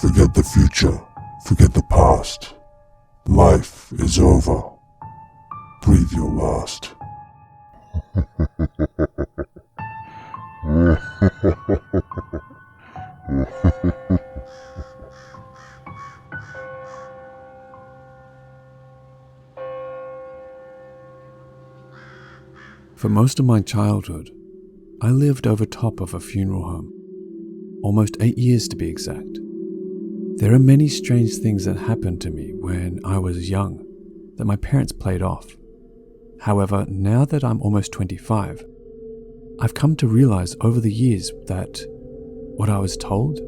Forget the future. Forget the past. Life is over. Breathe your last. For most of my childhood, I lived over top of a funeral home, almost 8 years to be exact. There are many strange things that happened to me when I was young that my parents played off. However, now that I'm almost 25, I've come to realize over the years that what I was told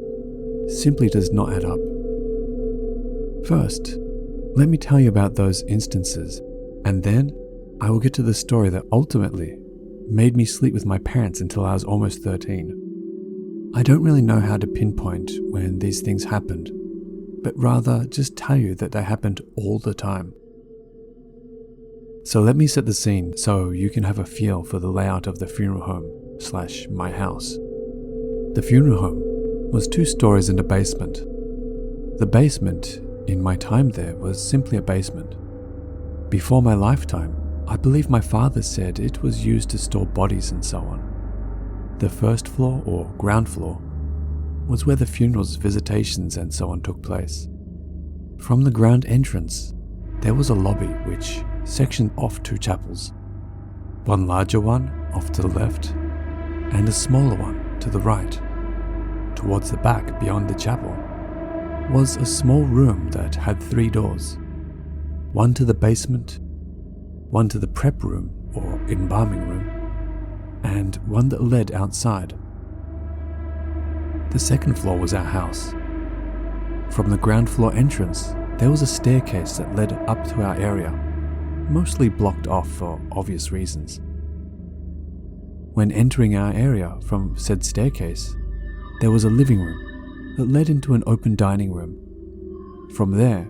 simply does not add up. First, let me tell you about those instances, and then I will get to the story that ultimately made me sleep with my parents until I was almost 13. I don't really know how to pinpoint when these things happened, but rather just tell you that they happened all the time. So let me set the scene so you can have a feel for the layout of the funeral home / my house. The funeral home was 2 stories and a basement. The basement, in my time there, was simply a basement. Before my lifetime, I believe my father said it was used to store bodies and so on. The first floor, or ground floor, was where the funerals, visitations and so on took place. From the ground entrance, there was a lobby which sectioned off 2 chapels, one larger one off to the left and a smaller one to the right. Towards the back, beyond the chapel, was a small room that had 3 doors, one to the basement, one to the prep room or embalming room, and one that led outside. The second floor was our house. From the ground floor entrance, there was a staircase that led up to our area, mostly blocked off for obvious reasons. When entering our area from said staircase, there was a living room that led into an open dining room. From there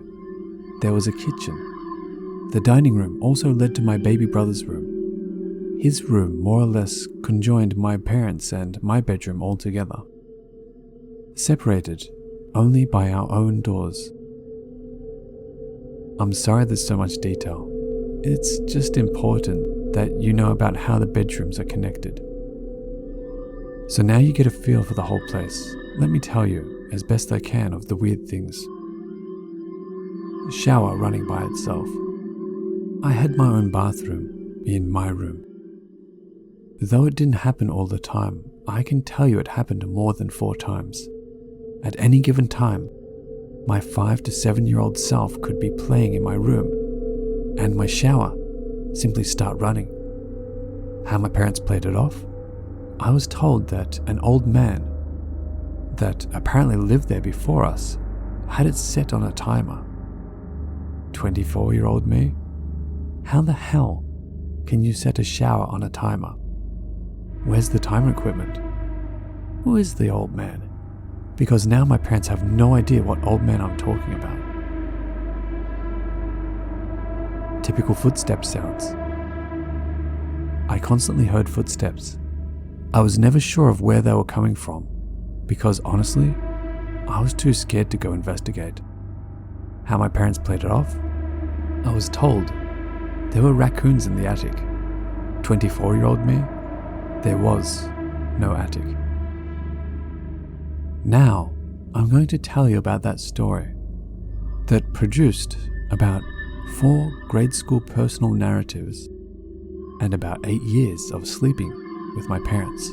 was a kitchen. The dining room also led to my baby brother's room. His room more or less conjoined my parents' and my bedroom all together, separated only by our own doors. I'm sorry there's so much detail. It's just important that you know about how the bedrooms are connected. So now you get a feel for the whole place. Let me tell you, as best I can, of the weird things. A shower running by itself. I had my own bathroom in my room. Though it didn't happen all the time, I can tell you it happened more than 4 times. At any given time, my 5 to 7-year-old self could be playing in my room, and my shower simply start running. How my parents played it off? I was told that an old man that apparently lived there before us had it set on a timer. 24-year-old me? How the hell can you set a shower on a timer? Where's the timer equipment? Who is the old man? Because now my parents have no idea what old man I'm talking about. Typical footstep sounds. I constantly heard footsteps. I was never sure of where they were coming from, because honestly, I was too scared to go investigate. How my parents played it off? I was told there were raccoons in the attic. 24-year-old me? There was no attic. Now, I'm going to tell you about that story that produced about 4 grade school personal narratives and about 8 years of sleeping with my parents.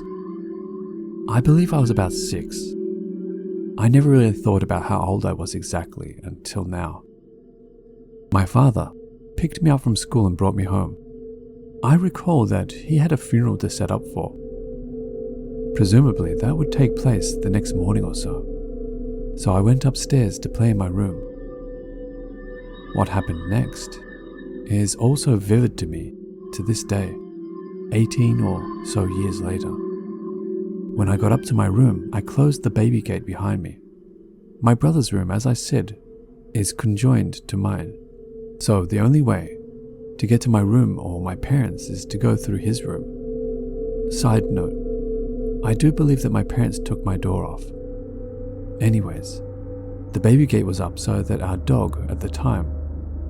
I believe I was about 6. I never really thought about how old I was exactly until now. My father picked me up from school and brought me home. I recall that he had a funeral to set up for. Presumably that would take place the next morning or so. So I went upstairs to play in my room. What happened next is also vivid to me to this day, 18 or so years later. When I got up to my room, I closed the baby gate behind me. My brother's room, as I said, is conjoined to mine. So the only way to get to my room or my parents is to go through his room. Side note, I do believe that my parents took my door off. Anyways, The baby gate was up so that our dog at the time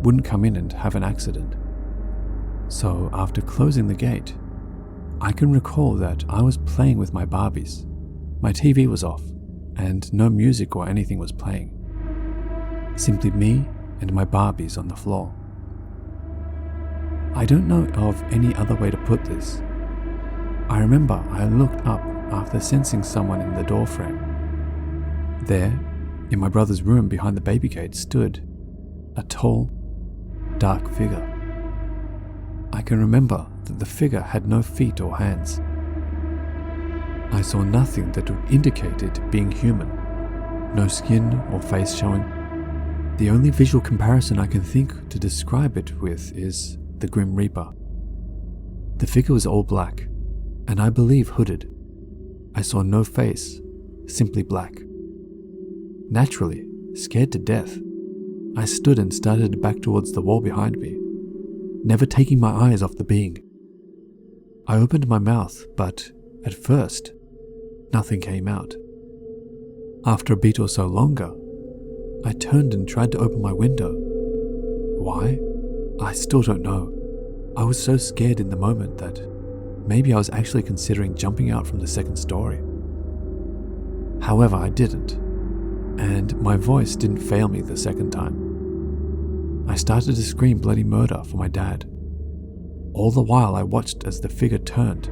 wouldn't come in and have an accident. So after closing the gate, I can recall that I was playing with my Barbies. My TV was off and no music or anything was playing. Simply me and my Barbies on the floor. I don't know of any other way to put this. I remember I looked up after sensing someone in the doorframe. There, in my brother's room behind the baby gate, stood a tall, dark figure. I can remember that the figure had no feet or hands. I saw nothing that would indicate it being human. No skin or face showing. The only visual comparison I can think to describe it with is the Grim Reaper. The figure was all black, and I believe hooded. I saw no face, simply black. Naturally, scared to death, I stood and started back towards the wall behind me, never taking my eyes off the being. I opened my mouth, but at first, nothing came out. After a beat or so longer, I turned and tried to open my window. Why? I still don't know. I was so scared in the moment that maybe I was actually considering jumping out from the second story. However, I didn't, and my voice didn't fail me the second time. I started to scream bloody murder for my dad. All the while I watched as the figure turned,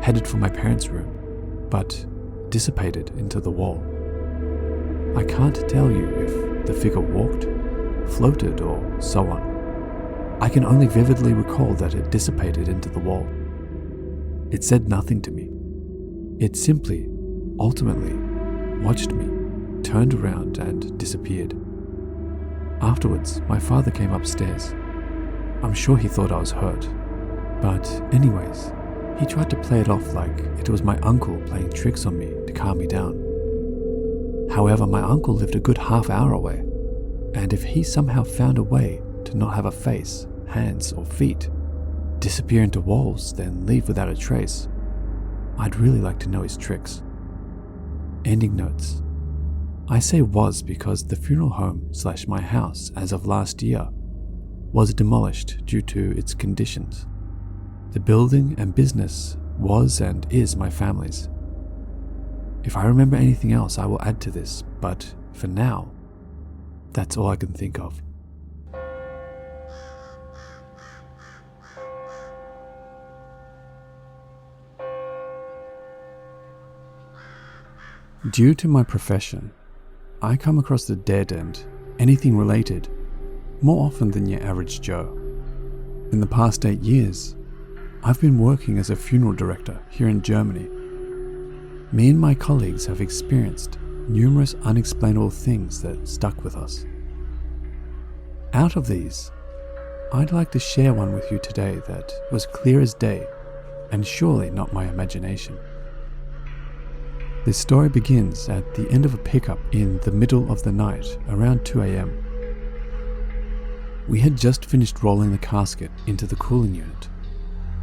headed for my parents' room, but dissipated into the wall. I can't tell you if the figure walked, floated, or so on. I can only vividly recall that it dissipated into the wall. It said nothing to me. It simply, ultimately, watched me, turned around, and disappeared. Afterwards, my father came upstairs. I'm sure he thought I was hurt. But anyways, he tried to play it off like it was my uncle playing tricks on me to calm me down. However, my uncle lived a good half hour away, and if he somehow found a way to not have a face, hands, or feet, disappear into walls, then leave without a trace, I'd really like to know his tricks. Ending notes. I say was because the funeral home / my house as of last year was demolished due to its conditions. The building and business was and is my family's. If I remember anything else, I will add to this, but for now, that's all I can think of. Due to my profession, I come across the dead and anything related more often than your average Joe. In the past 8 years, I've been working as a funeral director here in Germany. Me and my colleagues have experienced numerous unexplainable things that stuck with us. Out of these, I'd like to share one with you today that was clear as day and surely not my imagination. This story begins at the end of a pickup in the middle of the night, around 2 a.m. We had just finished rolling the casket into the cooling unit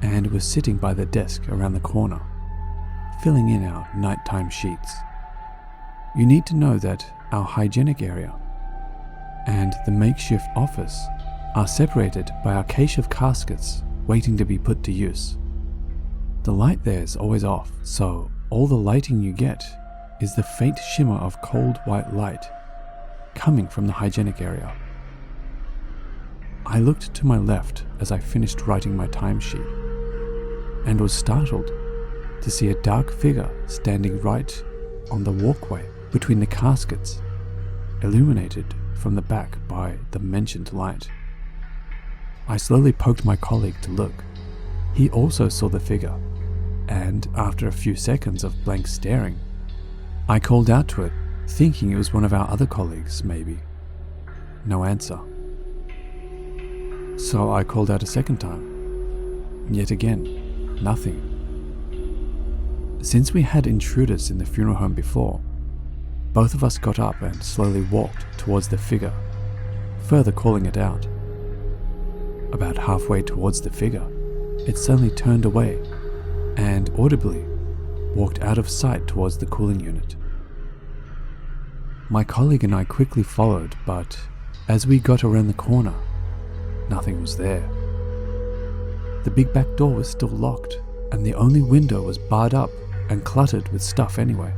and were sitting by the desk around the corner, filling in our nighttime sheets. You need to know that our hygienic area and the makeshift office are separated by our cache of caskets waiting to be put to use. The light there is always off, so all the lighting you get is the faint shimmer of cold white light coming from the hygienic area. I looked to my left as I finished writing my timesheet and was startled to see a dark figure standing right on the walkway between the caskets, illuminated from the back by the mentioned light. I slowly poked my colleague to look. He also saw the figure, and after a few seconds of blank staring, I called out to it, thinking it was one of our other colleagues, maybe. No answer. So I called out a second time. Yet again, nothing. Since we had intruders in the funeral home before, both of us got up and slowly walked towards the figure, further calling it out. About halfway towards the figure, it suddenly turned away and audibly walked out of sight towards the cooling unit. My colleague and I quickly followed, but as we got around the corner, nothing was there. The big back door was still locked, and the only window was barred up and cluttered with stuff anyway.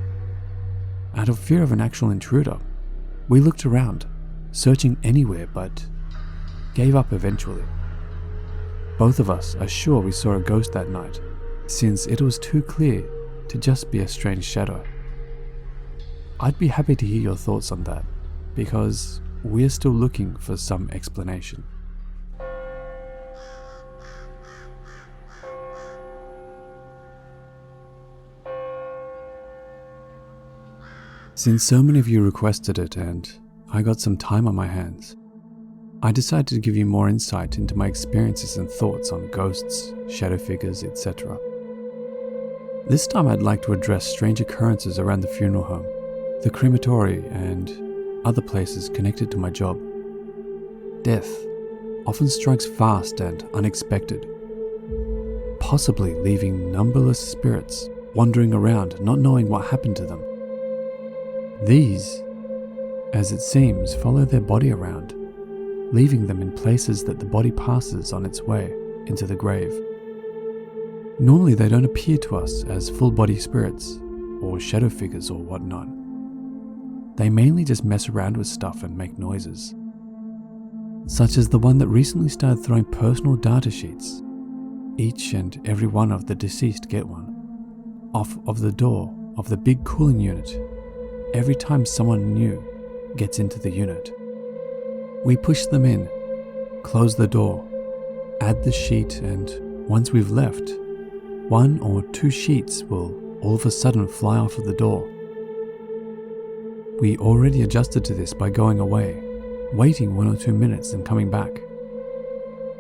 Out of fear of an actual intruder, we looked around, searching anywhere, but gave up eventually. Both of us are sure we saw a ghost that night, since it was too clear to just be a strange shadow. I'd be happy to hear your thoughts on that, because we're still looking for some explanation. Since so many of you requested it and I got some time on my hands, I decided to give you more insight into my experiences and thoughts on ghosts, shadow figures, etc. This time I'd like to address strange occurrences around the funeral home, the crematory, and other places connected to my job. Death often strikes fast and unexpected, possibly leaving numberless spirits wandering around not knowing what happened to them. These, as it seems, follow their body around, leaving them in places that the body passes on its way into the grave. Normally they don't appear to us as full-body spirits or shadow figures or whatnot. They mainly just mess around with stuff and make noises, such as the one that recently started throwing personal data sheets, each and every one of the deceased get one, off of the door of the big cooling unit every time someone new gets into the unit. We push them in, close the door, add the sheet, and once we've left, 1 or 2 sheets will all of a sudden fly off of the door. We already adjusted to this by going away, waiting 1 or 2 minutes and coming back.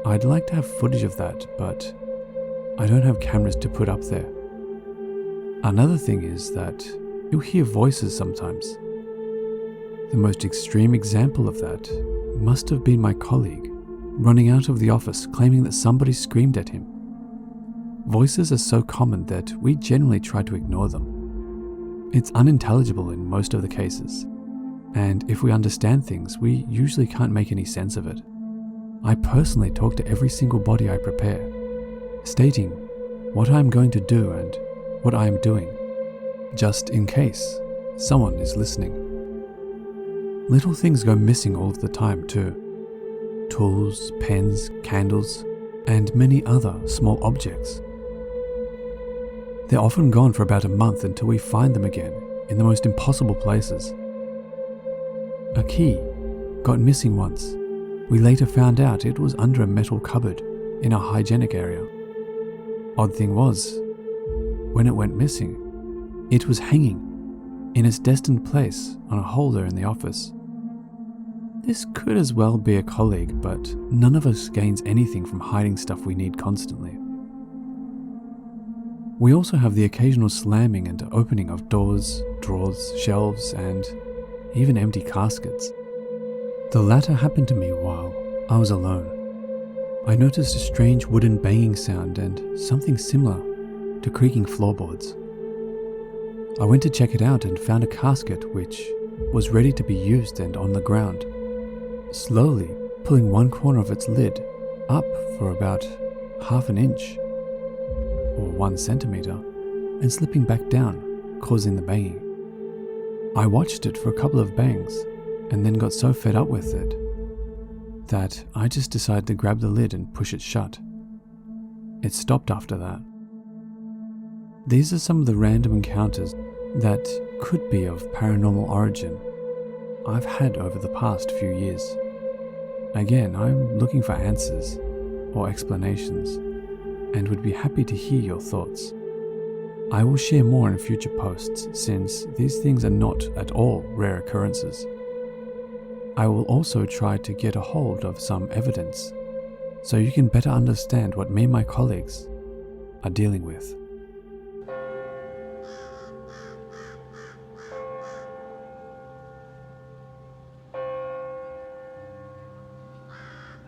I'd like to have footage of that, but I don't have cameras to put up there. Another thing is that you'll hear voices sometimes. The most extreme example of that must have been my colleague running out of the office claiming that somebody screamed at him. Voices are so common that we generally try to ignore them. It's unintelligible in most of the cases, and if we understand things, we usually can't make any sense of it. I personally talk to every single body I prepare, stating what I'm going to do and what I am doing, just in case someone is listening. Little things go missing all of the time too. Tools, pens, candles, and many other small objects. They're often gone for about a month until we find them again in the most impossible places. A key got missing once. We later found out it was under a metal cupboard in a hygienic area. Odd thing was, when it went missing, it was hanging in its destined place on a holder in the office. This could as well be a colleague, but none of us gains anything from hiding stuff we need constantly. We also have the occasional slamming and opening of doors, drawers, shelves, and even empty caskets. The latter happened to me while I was alone. I noticed a strange wooden banging sound and something similar to creaking floorboards. I went to check it out and found a casket which was ready to be used and on the ground, slowly pulling one corner of its lid up for about half an inch or 1 centimeter and slipping back down, causing the banging. I watched it for a couple of bangs and then got so fed up with it that I just decided to grab the lid and push it shut. It stopped after that. These are some of the random encounters that could be of paranormal origin I've had over the past few years. Again, I'm looking for answers or explanations and would be happy to hear your thoughts. I will share more in future posts since these things are not at all rare occurrences. I will also try to get a hold of some evidence so you can better understand what me and my colleagues are dealing with.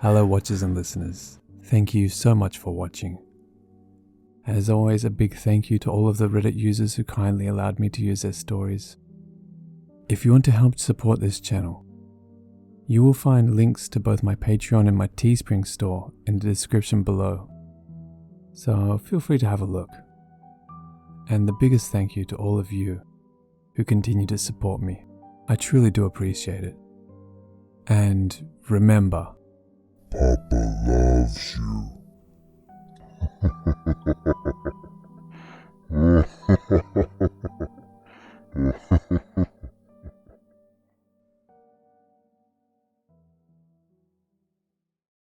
Hello watchers and listeners, thank you so much for watching. As always, a big thank you to all of the Reddit users who kindly allowed me to use their stories. If you want to help support this channel, you will find links to both my Patreon and my Teespring store in the description below. So feel free to have a look. And the biggest thank you to all of you who continue to support me. I truly do appreciate it. And remember, Papa loves you.